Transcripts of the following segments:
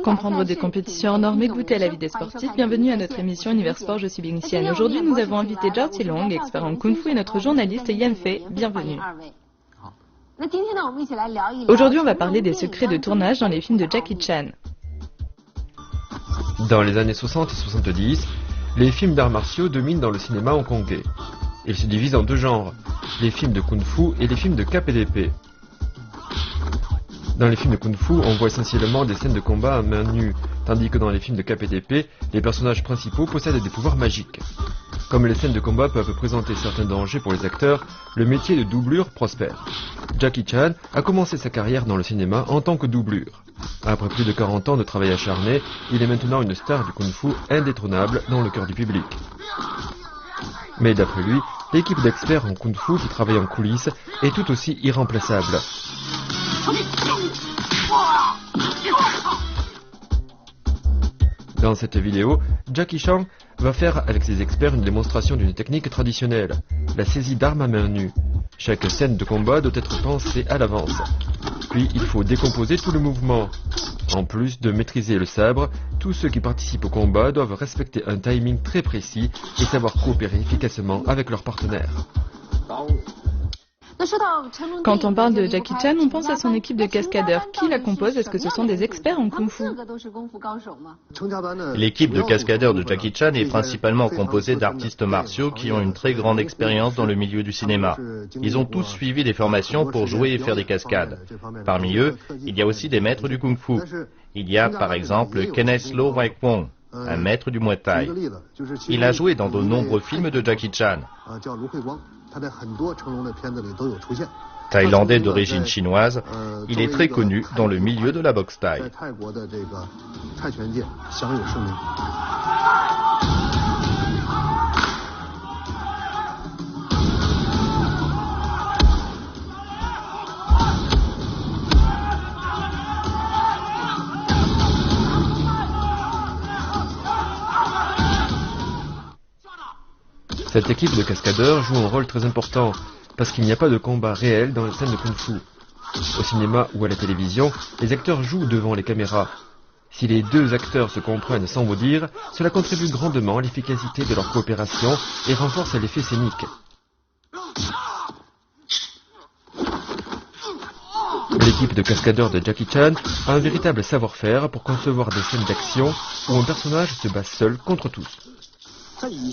Comprendre des compétitions en normes et goûter à la vie des sportifs, bienvenue à notre émission Univers Sport, je suis Bing Xian. Aujourd'hui, nous avons invité Zhao Qilong, expert en Kung Fu, et notre journaliste Yan Fei. Bienvenue. Aujourd'hui, on va parler des secrets de tournage dans les films de Jackie Chan. Dans les années 60 et 70, les films d'arts martiaux dominent dans le cinéma hongkongais. Ils se divisent en deux genres, les films de Kung Fu et les films de KPDP. Dans les films de Kung Fu, on voit essentiellement des scènes de combat à main nue, tandis que dans les films de KPDP, les personnages principaux possèdent des pouvoirs magiques. Comme les scènes de combat peuvent présenter certains dangers pour les acteurs, le métier de doublure prospère. Jackie Chan a commencé sa carrière dans le cinéma en tant que doublure. Après plus de 40 ans de travail acharné, il est maintenant une star du Kung Fu indétrônable dans le cœur du public. Mais d'après lui, l'équipe d'experts en Kung Fu qui travaille en coulisses est tout aussi irremplaçable. Dans cette vidéo, Jackie Chan va faire avec ses experts une démonstration d'une technique traditionnelle, la saisie d'armes à main nue. Chaque scène de combat doit être pensée à l'avance. Puis il faut décomposer tout le mouvement. En plus de maîtriser le sabre, tous ceux qui participent au combat doivent respecter un timing très précis et savoir coopérer efficacement avec leurs partenaires. Quand on parle de Jackie Chan, on pense à son équipe de cascadeurs. Qui la compose? Est-ce que ce sont des experts en Kung Fu? L'équipe de cascadeurs de Jackie Chan est principalement composée d'artistes martiaux qui ont une très grande expérience dans le milieu du cinéma. Ils ont tous suivi des formations pour jouer et faire des cascades. Parmi eux, il y a aussi des maîtres du Kung Fu. Il y a par exemple Kenneth Lo Wai Kwong, un maître du Muay Thai. Il a joué dans de nombreux films de Jackie Chan. Thaïlandais d'origine chinoise, il est très connu dans le milieu de la boxe thaï. Cette équipe de cascadeurs joue un rôle très important, parce qu'il n'y a pas de combat réel dans les scènes de Kung Fu. Au cinéma ou à la télévision, les acteurs jouent devant les caméras. Si les deux acteurs se comprennent sans mot dire, cela contribue grandement à l'efficacité de leur coopération et renforce l'effet scénique. L'équipe de cascadeurs de Jackie Chan a un véritable savoir-faire pour concevoir des scènes d'action où un personnage se bat seul contre tous.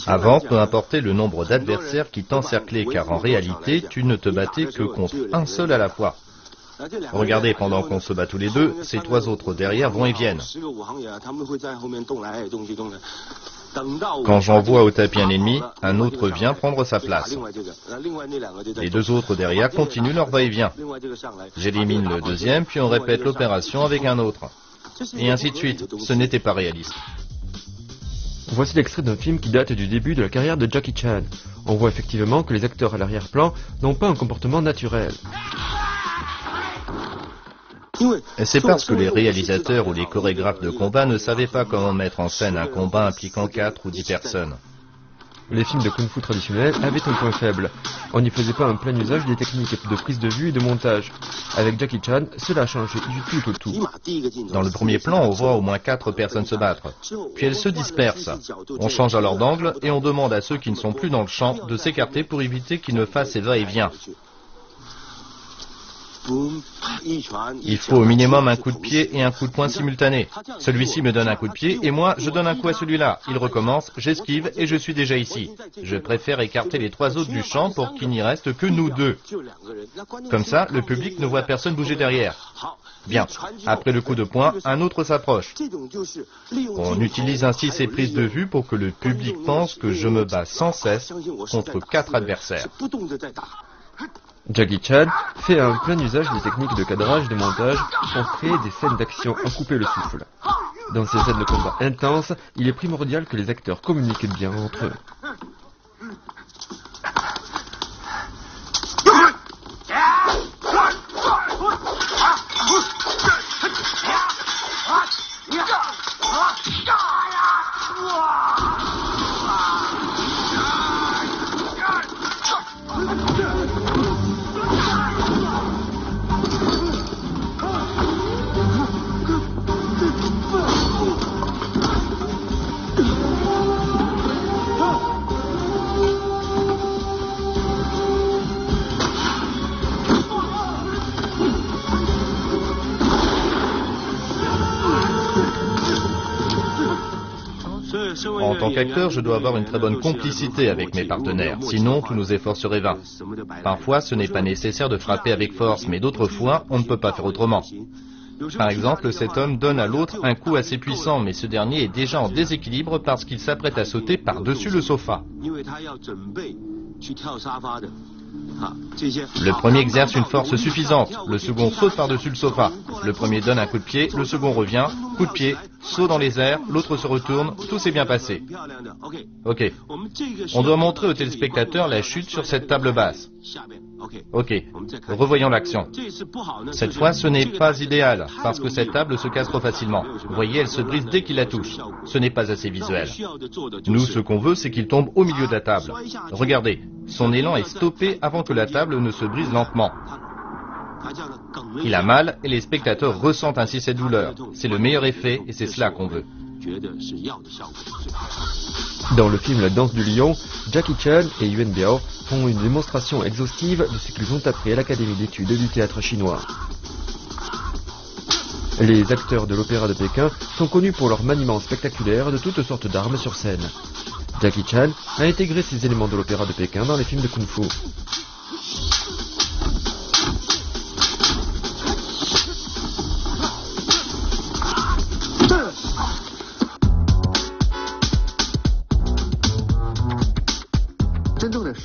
Avant, peu importait le nombre d'adversaires qui t'encerclaient, car en réalité, tu ne te battais que contre un seul à la fois. Regardez, pendant qu'on se bat tous les deux, ces trois autres derrière vont et viennent. Quand j'envoie au tapis un ennemi, un autre vient prendre sa place. Les deux autres derrière continuent leur va-et-vient. J'élimine le deuxième, puis on répète l'opération avec un autre. Et ainsi de suite. Ce n'était pas réaliste. Voici l'extrait d'un film qui date du début de la carrière de Jackie Chan. On voit effectivement que les acteurs à l'arrière-plan n'ont pas un comportement naturel. C'est parce que les réalisateurs ou les chorégraphes de combat ne savaient pas comment mettre en scène un combat impliquant 4 ou 10 personnes. Les films de Kung Fu traditionnels avaient un point faible. On n'y faisait pas un plein usage des techniques de prise de vue et de montage. Avec Jackie Chan, cela a changé du tout au tout. Dans le premier plan, on voit au moins 4 personnes se battre. Puis elles se dispersent. On change alors d'angle et on demande à ceux qui ne sont plus dans le champ de s'écarter pour éviter qu'ils ne fassent ces va-et-vient. Il faut au minimum un coup de pied et un coup de poing simultanés. Celui-ci me donne un coup de pied et moi je donne un coup à celui-là. Il recommence, j'esquive et je suis déjà ici. Je préfère écarter les 3 autres du champ pour qu'il n'y reste que nous 2. Comme ça, le public ne voit personne bouger derrière. Bien, après le coup de poing, un autre s'approche. On utilise ainsi ces prises de vue pour que le public pense que je me bats sans cesse contre 4 adversaires. Jackie Chan fait un plein usage des techniques de cadrage et de montage pour créer des scènes d'action à couper le souffle. Dans ces scènes de combat intenses, il est primordial que les acteurs communiquent bien entre eux. En tant qu'acteur, je dois avoir une très bonne complicité avec mes partenaires, sinon tous nos efforts seraient vains. Parfois, ce n'est pas nécessaire de frapper avec force, mais d'autres fois, on ne peut pas faire autrement. Par exemple, cet homme donne à l'autre un coup assez puissant, mais ce dernier est déjà en déséquilibre parce qu'il s'apprête à sauter par-dessus le sofa. Le premier exerce une force suffisante, le second saute par-dessus le sofa. Le premier donne un coup de pied, le second revient, coup de pied, saut dans les airs, l'autre se retourne, tout s'est bien passé. Ok. On doit montrer aux téléspectateurs la chute sur cette table basse. Ok. Revoyons l'action. Cette fois, ce n'est pas idéal, parce que cette table se casse trop facilement. Vous voyez, elle se brise dès qu'il la touche. Ce n'est pas assez visuel. Nous, ce qu'on veut, c'est qu'il tombe au milieu de la table. Regardez, son élan est stoppé avant que la table ne se brise lentement. Il a mal et les spectateurs ressentent ainsi cette douleur. C'est le meilleur effet et c'est cela qu'on veut. Dans le film La Danse du Lion, Jackie Chan et Yuen Biao font une démonstration exhaustive de ce qu'ils ont appris à l'Académie d'études du théâtre chinois. Les acteurs de l'Opéra de Pékin sont connus pour leur maniement spectaculaire de toutes sortes d'armes sur scène. Jackie Chan a intégré ces éléments de l'Opéra de Pékin dans les films de kung-fu.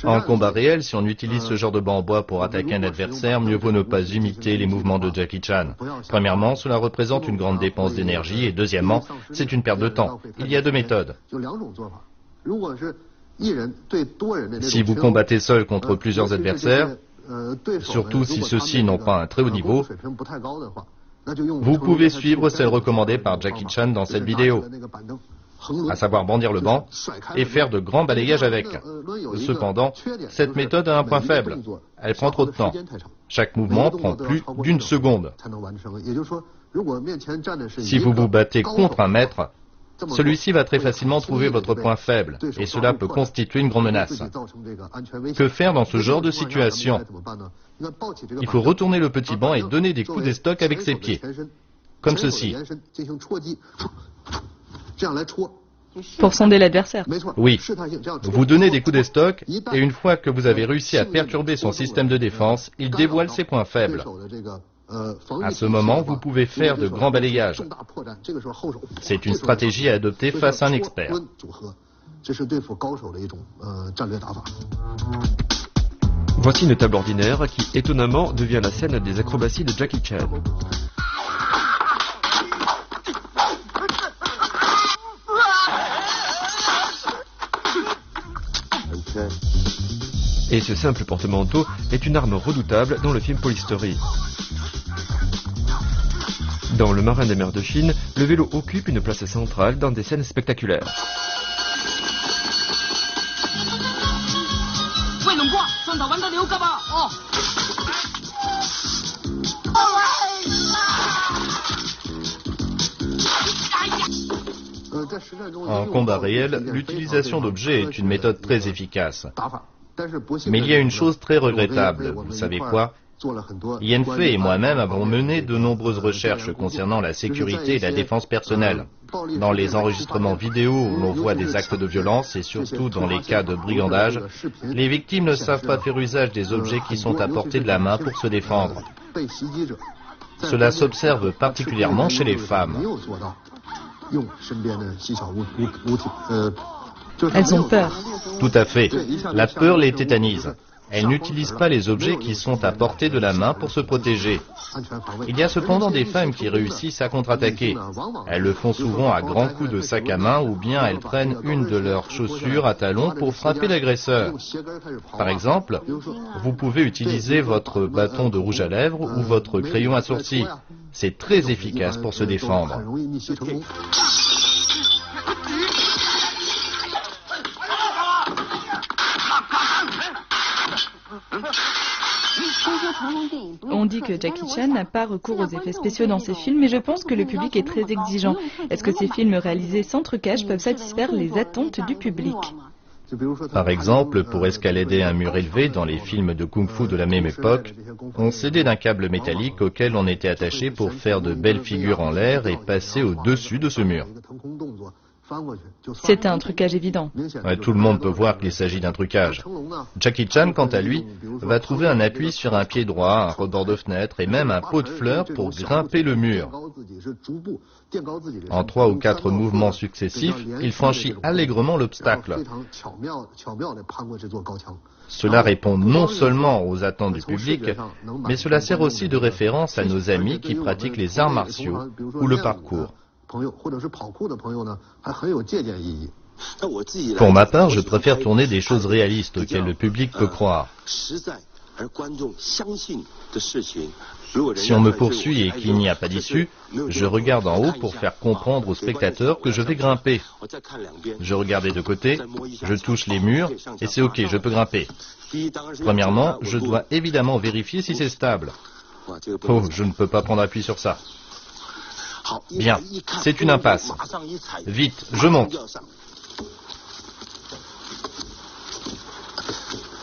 En combat réel, si on utilise ce genre de banc en bois pour attaquer un adversaire, mieux vaut ne pas imiter les mouvements de Jackie Chan. Premièrement, cela représente une grande dépense d'énergie et deuxièmement, c'est une perte de temps. Il y a deux méthodes. Si vous combattez seul contre plusieurs adversaires, surtout si ceux-ci n'ont pas un très haut niveau, vous pouvez suivre celle recommandée par Jackie Chan dans cette vidéo, à savoir bondir le banc et faire de grands balayages avec. Cependant, cette méthode a un point faible. Elle prend trop de temps. Chaque mouvement prend plus d'une seconde. Si vous vous battez contre un maître, celui-ci va très facilement trouver votre point faible, et cela peut constituer une grande menace. Que faire dans ce genre de situation? Il faut retourner le petit banc et donner des coups d'estoc avec ses pieds, comme ceci. Pour sonder l'adversaire. Oui. Vous donnez des coups d'estoc, et une fois que vous avez réussi à perturber son système de défense, il dévoile ses points faibles. À ce moment, vous pouvez faire de grands balayages. C'est une stratégie à adopter face à un expert. Voici une table ordinaire qui, étonnamment, devient la scène des acrobaties de Jackie Chan. Et ce simple porte-manteau est une arme redoutable dans le film Police-Story. Dans Le Marin des mers de Chine, le vélo occupe une place centrale dans des scènes spectaculaires. En combat réel, l'utilisation d'objets est une méthode très efficace. Mais il y a une chose très regrettable, vous savez quoi? Yen Fei et moi-même avons mené de nombreuses recherches concernant la sécurité et la défense personnelle. Dans les enregistrements vidéo où l'on voit des actes de violence et surtout dans les cas de brigandage, les victimes ne savent pas faire usage des objets qui sont à portée de la main pour se défendre. Cela s'observe particulièrement chez les femmes. Elles ont peur. Tout à fait. La peur les tétanise. Elles n'utilisent pas les objets qui sont à portée de la main pour se protéger. Il y a cependant des femmes qui réussissent à contre-attaquer. Elles le font souvent à grands coups de sac à main ou bien elles prennent une de leurs chaussures à talons pour frapper l'agresseur. Par exemple, vous pouvez utiliser votre bâton de rouge à lèvres ou votre crayon à sourcils. C'est très efficace pour se défendre. On dit que Jackie Chan n'a pas recours aux effets spéciaux dans ses films, mais je pense que le public est très exigeant. Est-ce que ces films réalisés sans trucage peuvent satisfaire les attentes du public? Par exemple, pour escalader un mur élevé dans les films de kung-fu de la même époque, on s'aidait d'un câble métallique auquel on était attaché pour faire de belles figures en l'air et passer au-dessus de ce mur. C'était un trucage évident. Ouais, tout le monde peut voir qu'il s'agit d'un trucage. Jackie Chan, quant à lui, va trouver un appui sur un pied droit, un rebord de fenêtre et même un pot de fleurs pour grimper le mur. En 3 ou 4 mouvements successifs, il franchit allègrement l'obstacle. Cela répond non seulement aux attentes du public, mais cela sert aussi de référence à nos amis qui pratiquent les arts martiaux ou le parcours. Pour ma part, je préfère tourner des choses réalistes auxquelles le public peut croire. Si on me poursuit et qu'il n'y a pas d'issue, je regarde en haut pour faire comprendre aux spectateurs que je vais grimper. Je regarde des deux côtés, je touche les murs et c'est ok, je peux grimper. Premièrement, je dois évidemment vérifier si c'est stable. Oh, je ne peux pas prendre appui sur ça. Bien, c'est une impasse. Vite, je monte.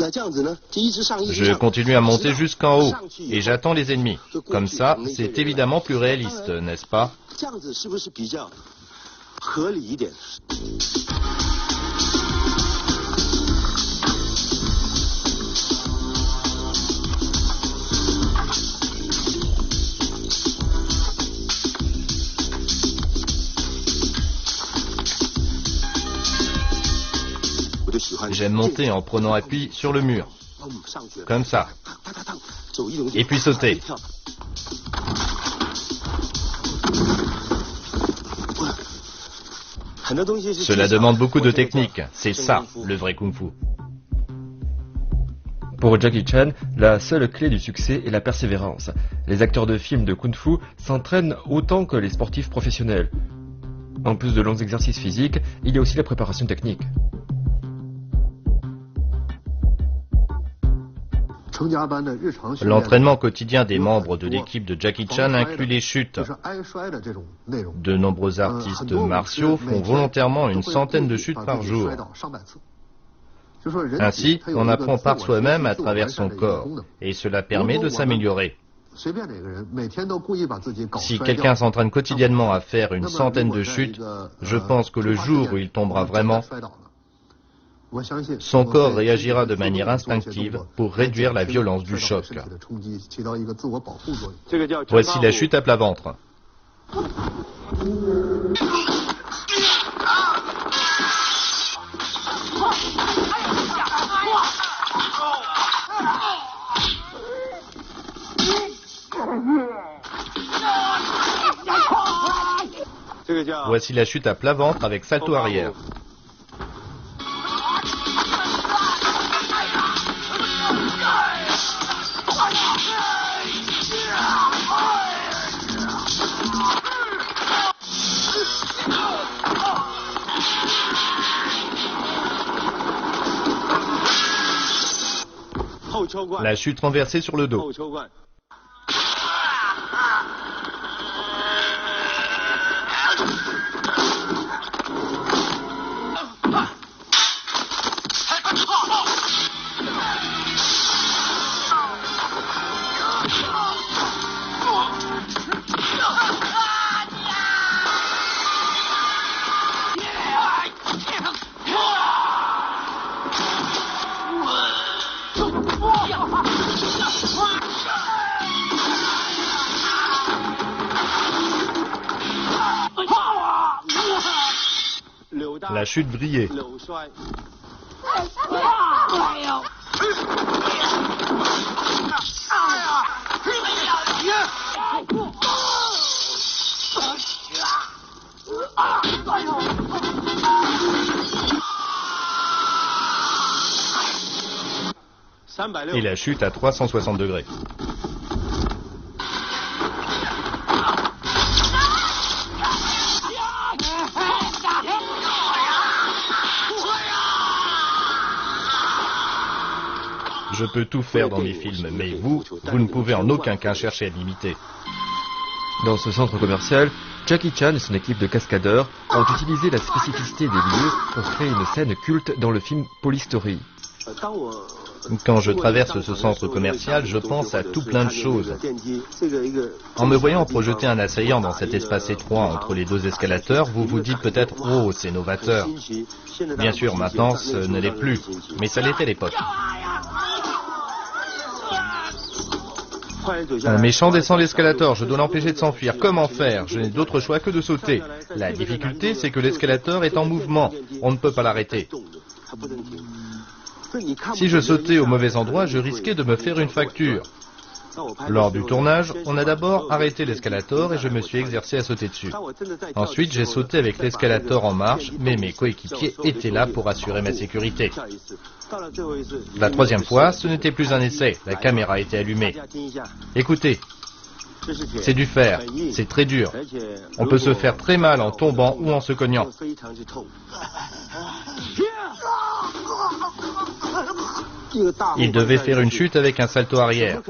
Je continue à monter jusqu'en haut et j'attends les ennemis. Comme ça, c'est évidemment plus réaliste, n'est-ce pas? J'aime monter en prenant appui sur le mur, comme ça, et puis sauter. Cela demande beaucoup de technique, c'est ça le vrai kung-fu. Pour Jackie Chan, la seule clé du succès est la persévérance. Les acteurs de films de kung-fu s'entraînent autant que les sportifs professionnels. En plus de longs exercices physiques, il y a aussi la préparation technique. L'entraînement quotidien des membres de l'équipe de Jackie Chan inclut les chutes. De nombreux artistes martiaux font volontairement une centaine de chutes par jour. Ainsi, on apprend par soi-même à travers son corps, et cela permet de s'améliorer. Si quelqu'un s'entraîne quotidiennement à faire une centaine de chutes, je pense que le jour où il tombera vraiment, son corps réagira de manière instinctive pour réduire la violence du choc. Voici la chute à plat ventre. Voici la chute à plat ventre avec salto arrière. La chute renversée sur le dos. La chute brillée. Et la chute à 360 degrés. Je peux tout faire dans mes films, mais vous ne pouvez en aucun cas chercher à l'imiter. Dans ce centre commercial, Jackie Chan et son équipe de cascadeurs ont utilisé la spécificité des lieux pour créer une scène culte dans le film Police Story. Quand je traverse ce centre commercial, je pense à tout plein de choses. En me voyant projeter un assaillant dans cet espace étroit entre les deux escalateurs, vous vous dites peut-être « Oh, c'est novateur ». Bien sûr, maintenant, ce ne l'est plus, mais ça l'était à l'époque. Un méchant descend l'escalator, je dois l'empêcher de s'enfuir. Comment faire? Je n'ai d'autre choix que de sauter. La difficulté, c'est que l'escalator est en mouvement. On ne peut pas l'arrêter. Si je sautais au mauvais endroit, je risquais de me faire une fracture. Lors du tournage, on a d'abord arrêté l'escalator et je me suis exercé à sauter dessus. Ensuite, j'ai sauté avec l'escalator en marche, mais mes coéquipiers étaient là pour assurer ma sécurité. La troisième fois, ce n'était plus un essai, la caméra était allumée. Écoutez, c'est du fer, c'est très dur. On peut se faire très mal en tombant ou en se cognant. Il devait faire une chute avec un salto arrière.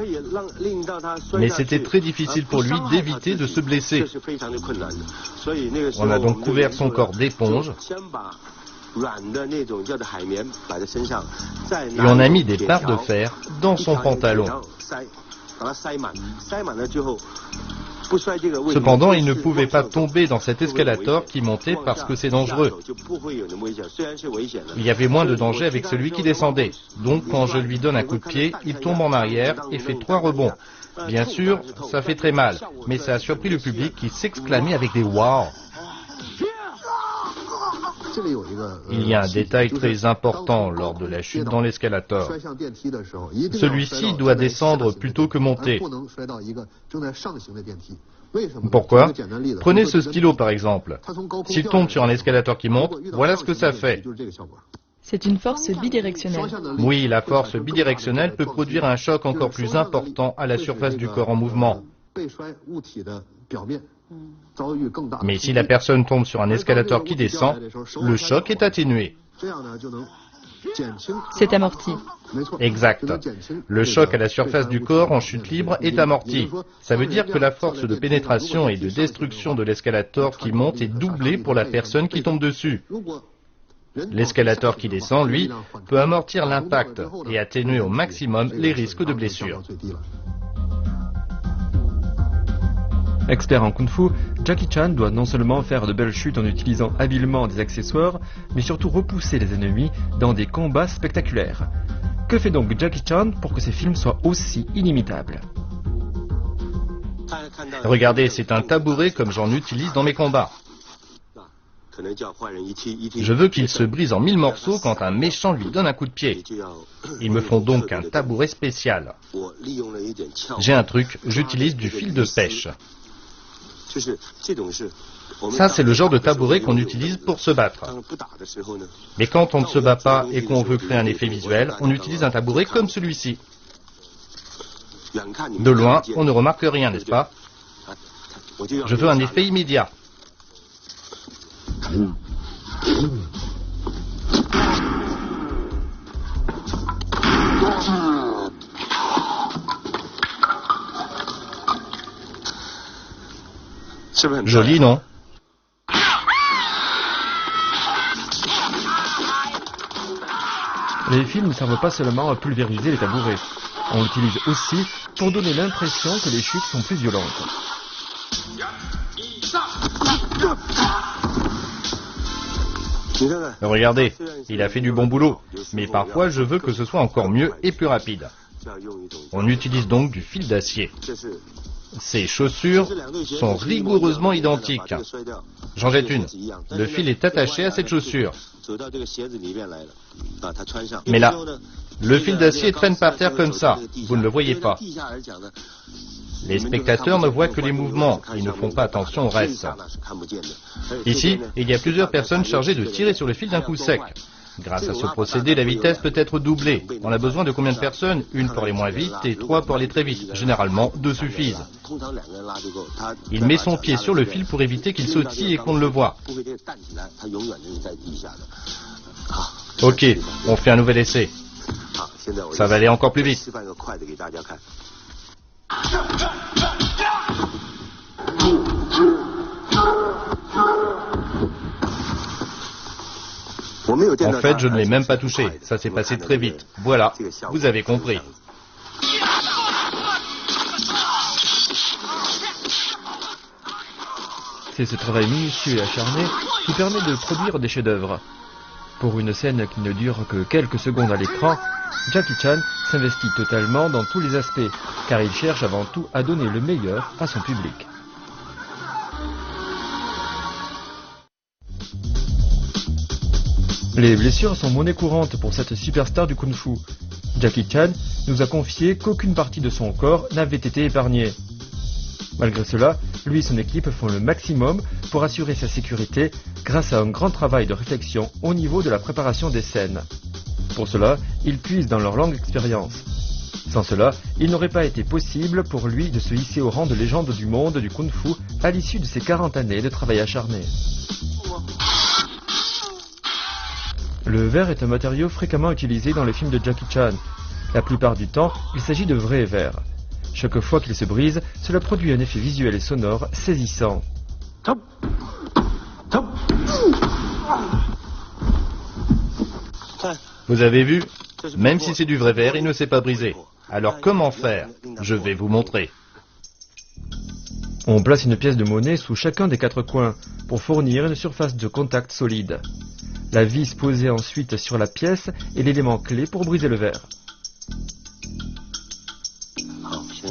Mais c'était très difficile pour lui d'éviter de se blesser. On a donc couvert son corps d'éponge et on a mis des barres de fer dans son pantalon. Cependant, il ne pouvait pas tomber dans cet escalator qui montait parce que c'est dangereux. Il y avait moins de danger avec celui qui descendait. Donc, quand je lui donne un coup de pied, il tombe en arrière et fait 3 rebonds. Bien sûr, ça fait très mal, mais ça a surpris le public qui s'exclamait avec des « wow ». Il y a un détail très important lors de la chute dans l'escalator. Celui-ci doit descendre plutôt que monter. Pourquoi? Prenez ce stylo par exemple. S'il tombe sur un escalator qui monte, voilà ce que ça fait. C'est une force bidirectionnelle. Oui, la force bidirectionnelle peut produire un choc encore plus important à la surface du corps en mouvement. Mais si la personne tombe sur un escalator qui descend, le choc est atténué. C'est amorti. Exact. Le choc à la surface du corps en chute libre est amorti. Ça veut dire que la force de pénétration et de destruction de l'escalator qui monte est doublée pour la personne qui tombe dessus. L'escalator qui descend, lui, peut amortir l'impact et atténuer au maximum les risques de blessure. Expert en kung-fu, Jackie Chan doit non seulement faire de belles chutes en utilisant habilement des accessoires, mais surtout repousser les ennemis dans des combats spectaculaires. Que fait donc Jackie Chan pour que ses films soient aussi inimitables? Regardez, c'est un tabouret comme j'en utilise dans mes combats. Je veux qu'il se brise en 1000 morceaux quand un méchant lui donne un coup de pied. Ils me font donc un tabouret spécial. J'ai un truc, j'utilise du fil de pêche. Ça, c'est le genre de tabouret qu'on utilise pour se battre. Mais quand on ne se bat pas et qu'on veut créer un effet visuel, on utilise un tabouret comme celui-ci. De loin, on ne remarque rien, n'est-ce pas? Je veux un effet immédiat. Joli, non? Les films ne servent pas seulement à pulvériser les tabourets. On l'utilise aussi pour donner l'impression que les chutes sont plus violentes. Regardez, il a fait du bon boulot, mais parfois je veux que ce soit encore mieux et plus rapide. On utilise donc du fil d'acier. Ces chaussures sont rigoureusement identiques. J'en jette une. Le fil est attaché à cette chaussure. Mais là, le fil d'acier traîne par terre comme ça. Vous ne le voyez pas. Les spectateurs ne voient que les mouvements. Ils ne font pas attention au reste. Ici, il y a plusieurs personnes chargées de tirer sur le fil d'un coup sec. Grâce à ce procédé, la vitesse peut être doublée. On a besoin de combien de personnes? 1 pour aller moins vite et 3 pour aller très vite. Généralement, 2 suffisent. Il met son pied sur le fil pour éviter qu'il sautille et qu'on ne le voie. Ok, on fait un nouvel essai. Ça va aller encore plus vite. En fait, je ne l'ai même pas touché. Ça s'est passé très vite. Voilà, vous avez compris. C'est ce travail minutieux et acharné qui permet de produire des chefs-d'œuvre. Pour une scène qui ne dure que quelques secondes à l'écran, Jackie Chan s'investit totalement dans tous les aspects, car il cherche avant tout à donner le meilleur à son public. Les blessures sont monnaie courante pour cette superstar du kung-fu. Jackie Chan nous a confié qu'aucune partie de son corps n'avait été épargnée. Malgré cela, lui et son équipe font le maximum pour assurer sa sécurité grâce à un grand travail de réflexion au niveau de la préparation des scènes. Pour cela, ils puisent dans leur longue expérience. Sans cela, il n'aurait pas été possible pour lui de se hisser au rang de légende du monde du kung-fu à l'issue de ses 40 années de travail acharné. Le verre est un matériau fréquemment utilisé dans les films de Jackie Chan. La plupart du temps, il s'agit de vrais verres. Chaque fois qu'il se brise, cela produit un effet visuel et sonore saisissant. Vous avez vu? Même si c'est du vrai verre, il ne s'est pas brisé. Alors comment faire? Je vais vous montrer. On place une pièce de monnaie sous chacun des 4 coins pour fournir une surface de contact solide. La vis posée ensuite sur la pièce est l'élément clé pour briser le verre.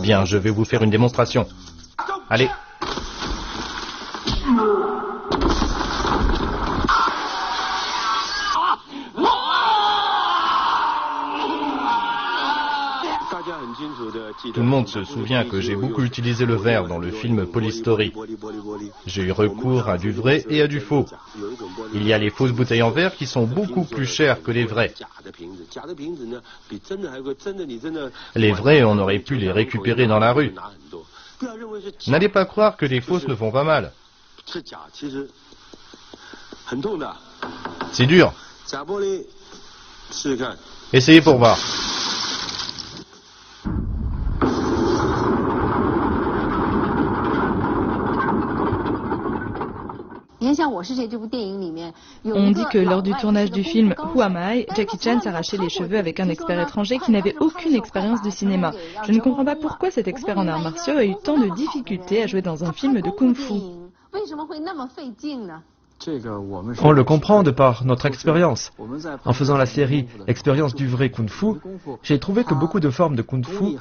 Bien, je vais vous faire une démonstration. Allez. Tout le monde se souvient que j'ai beaucoup utilisé le verre dans le film Polystory. J'ai eu recours à du vrai et à du faux. Il y a les fausses bouteilles en verre qui sont beaucoup plus chères que les vraies. Les vraies, on aurait pu les récupérer dans la rue. N'allez pas croire que les fausses ne font pas mal. C'est dur. Essayez pour voir. On dit que lors du tournage du film Who Am I, Jackie Chan s'arrachait les cheveux avec un expert étranger qui n'avait aucune expérience de cinéma. Je ne comprends pas pourquoi cet expert en arts martiaux a eu tant de difficultés à jouer dans un film de kung-fu. On le comprend de par notre expérience. En faisant la série Expérience du vrai kung-fu, j'ai trouvé que beaucoup de formes de kung-fu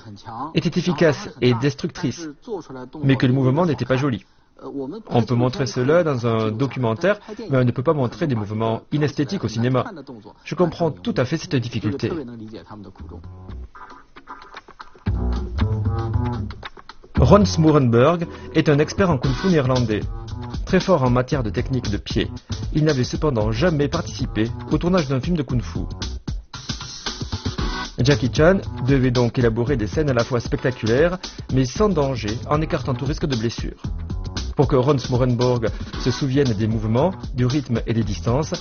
étaient efficaces et destructrices, mais que les mouvements n'étaient pas jolis. On peut montrer cela dans un documentaire, mais on ne peut pas montrer des mouvements inesthétiques au cinéma. Je comprends tout à fait cette difficulté. Ron Smorenberg est un expert en kung-fu néerlandais. Très fort en matière de technique de pied, il n'avait cependant jamais participé au tournage d'un film de kung-fu. Jackie Chan devait donc élaborer des scènes à la fois spectaculaires, mais sans danger, en écartant tout risque de blessure. Pour que Ron Smorenberg se souvienne des mouvements, du rythme et des distances,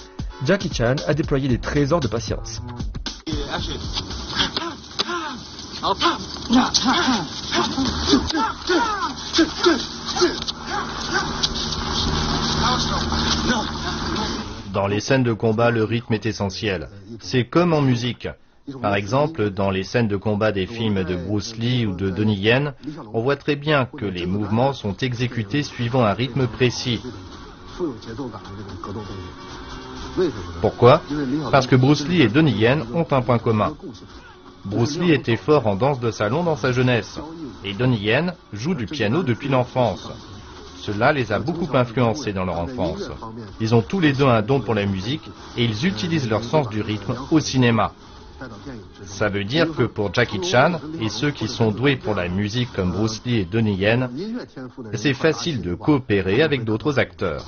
Jackie Chan a déployé des trésors de patience. Dans les scènes de combat, le rythme est essentiel. C'est comme en musique. Par exemple, dans les scènes de combat des films de Bruce Lee ou de Donnie Yen, on voit très bien que les mouvements sont exécutés suivant un rythme précis. Pourquoi? Parce que Bruce Lee et Donnie Yen ont un point commun. Bruce Lee était fort en danse de salon dans sa jeunesse, et Donnie Yen joue du piano depuis l'enfance. Cela les a beaucoup influencés dans leur enfance. Ils ont tous les deux un don pour la musique et ils utilisent leur sens du rythme au cinéma. Ça veut dire que pour Jackie Chan et ceux qui sont doués pour la musique comme Bruce Lee et Donnie Yen, c'est facile de coopérer avec d'autres acteurs.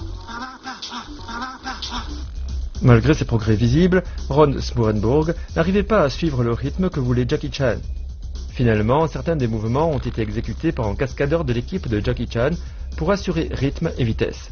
Malgré ses progrès visibles, Ron Smorenberg n'arrivait pas à suivre le rythme que voulait Jackie Chan. Finalement, certains des mouvements ont été exécutés par un cascadeur de l'équipe de Jackie Chan pour assurer rythme et vitesse.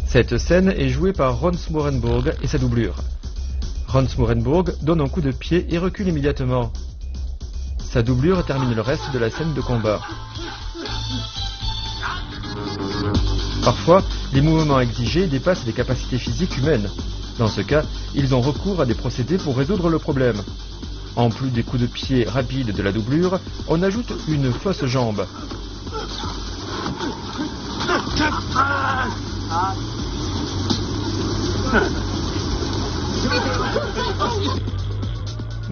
Cette scène est jouée par Ron Smorenburg et sa doublure. Ron Smorenburg donne un coup de pied et recule immédiatement. Sa doublure termine le reste de la scène de combat. Parfois, les mouvements exigés dépassent les capacités physiques humaines. Dans ce cas, ils ont recours à des procédés pour résoudre le problème. En plus des coups de pied rapides de la doublure, on ajoute une fausse jambe.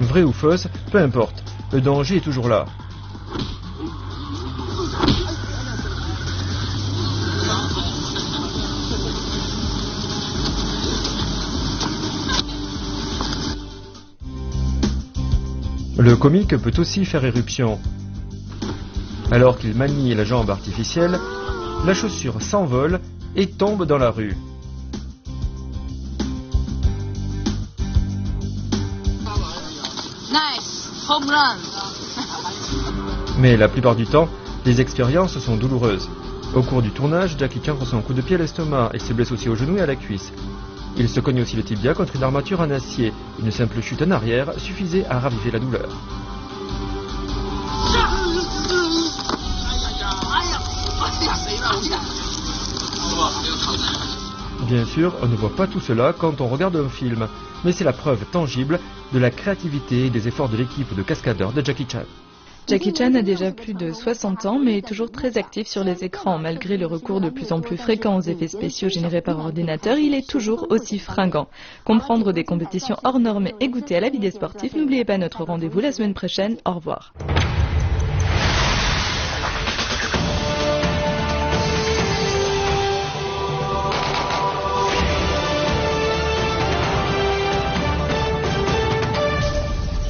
Vrai ou fausse, peu importe, le danger est toujours là. Le comique peut aussi faire éruption. Alors qu'il manie la jambe artificielle, la chaussure s'envole et tombe dans la rue. Nice, home run. Mais la plupart du temps, les expériences sont douloureuses. Au cours du tournage, Jackie Chan reçoit un coup de pied à l'estomac et se blesse aussi au genou et à la cuisse. Il se cogne aussi le tibia contre une armature en acier. Une simple chute en arrière suffisait à raviver la douleur. Bien sûr, on ne voit pas tout cela quand on regarde un film, mais c'est la preuve tangible de la créativité et des efforts de l'équipe de cascadeurs de Jackie Chan. Jackie Chan a déjà plus de 60 ans, mais est toujours très actif sur les écrans. Malgré le recours de plus en plus fréquent aux effets spéciaux générés par ordinateur, il est toujours aussi fringant. Comprendre des compétitions hors normes et goûter à la vie des sportifs, n'oubliez pas notre rendez-vous la semaine prochaine. Au revoir.